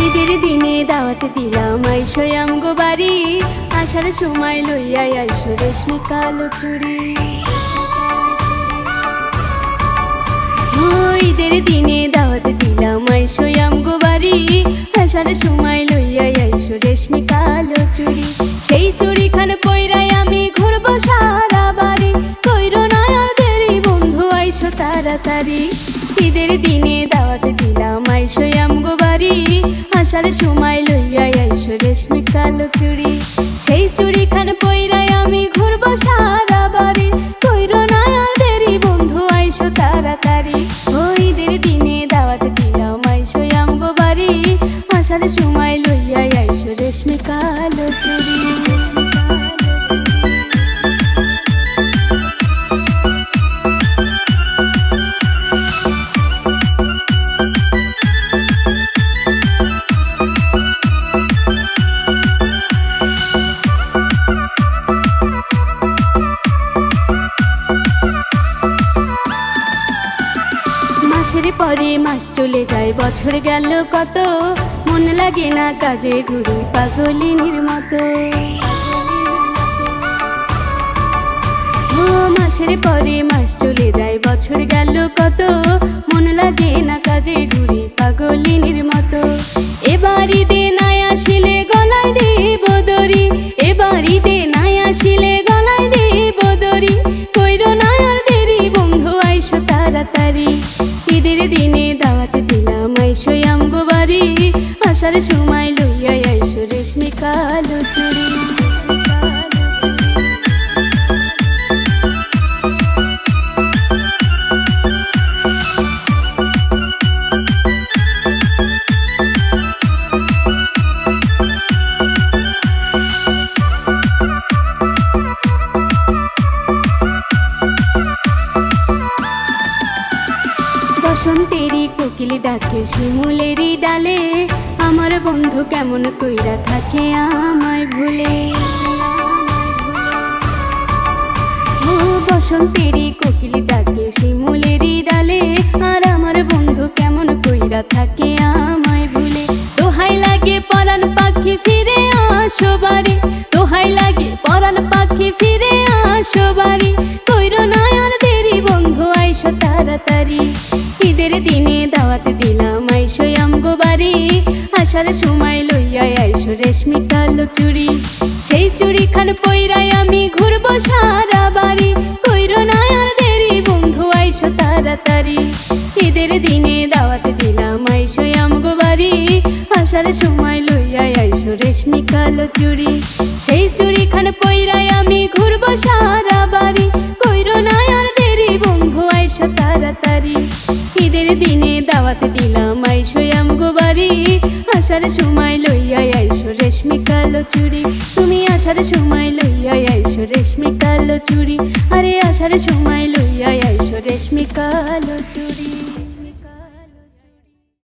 ঈদের দিনে দাওয়াত দিলাম আইসো আমগো বাড়ি, আসার সময় লইয়া আইসো রেশমি কালো চুড়ি। ঈদের দিনে দাওয়াত দিলাম আইসো আমগো বাড়ি, আসার সময় লইয়া আইসো রেশমি কালো চুড়ি। সেই চুড়ি খান পইরাই আমি ঘুরবো সারা বাড়ি, কইরো না আর দেরি বন্ধু আইসো তাড়াতাড়ি। ঈদের দিনে দাওয়াত দিলাম আইসো আমগো বাড়ি, আসার সময় লইয়া আইসো রেশমি কালো চুড়ি। সেই চুড়ি খান পইরাই আমি ঘুরবো সারা বাড়ি, কইরো না আর দেরি বন্ধু আইসো তাড়াতাড়ি। ঈদের দিনে দাওয়াত দিলাম আইসো আমগো বাড়ি, আসার সময় লইয়া আইসো রেশমি কালো চুড়ি। মাসের পরে মাস চলে যায়, বছর গেল কত, মন লাগে না কাজে ঘুরি পাগলিনীর মতো। মাসের পরে মাস চলে যায়, বছর গেল কত, মন লাগে না কাজে ঘুরি পাগলিনীর মতো। এবার ঈদে নাই আসিলে গলায় দেব দড়ি, এবার ঈদে নাই আসিলে গলায় দেব দড়ি, কইরো না আর দেরি বন্ধু আইসো তাড়াতাড়ি। ঈদের দিনে দাওয়াত দিলাম আইসো আমগো বাড়ি, আসার সময় লইয়া আইসো রেশমি কালো চুড়ি। বসন্তেরই কোকিল ডাকে শিমুলেরই ডালে, আমার বন্ধু কেমন কইরা থাকে আমায় ভুলে। বসন্তেরই কোকিল ডাকে শিমুলেরই ডালে, আর আমার বন্ধু কেমন কইরা থাকে আমায় ভুলে। দোহাই লাগে পরাণ পাখি ফিরে আসো বাড়ি, দোহাই লাগে পরাণ পাখি ফিরে আসো বাড়ি, কইরো না আর দেরি বন্ধু আইসো তাড়াতাড়ি। ঈদের দিনে দাওয়াত দিলাম আইসো আমগো বাড়ি, আসার সময় লইয়া আইসো রেশমি কালো চুড়ি। সেই চুড়ি খান পইরাই আমি ঘুরবো সারা বাড়ি, কইরো না আর দেরি বন্ধু আইসো তাড়াতাড়ি। ঈদের দিনে দাওয়াত দিলাম আইসো আমগো বাড়ি, আসার সময় লইয়া আইসো রেশমি কালো চুড়ি। সেই চুড়ি খান পইরাই আমি ঘুরবো সারা বাড়ি, কইরো না আর দেরি বন্ধু আইসো তাড়াতাড়ি। ঈদের দিনে দাওয়াত দিলাম আইসো আমগো বাড়ি, আসার সময় লইয়া আইসো রেশমি কালো চুড়ি। তুমি আসার সময় লইয়া আইসো রেশমি কালো চুড়ি, আরে আসার সময়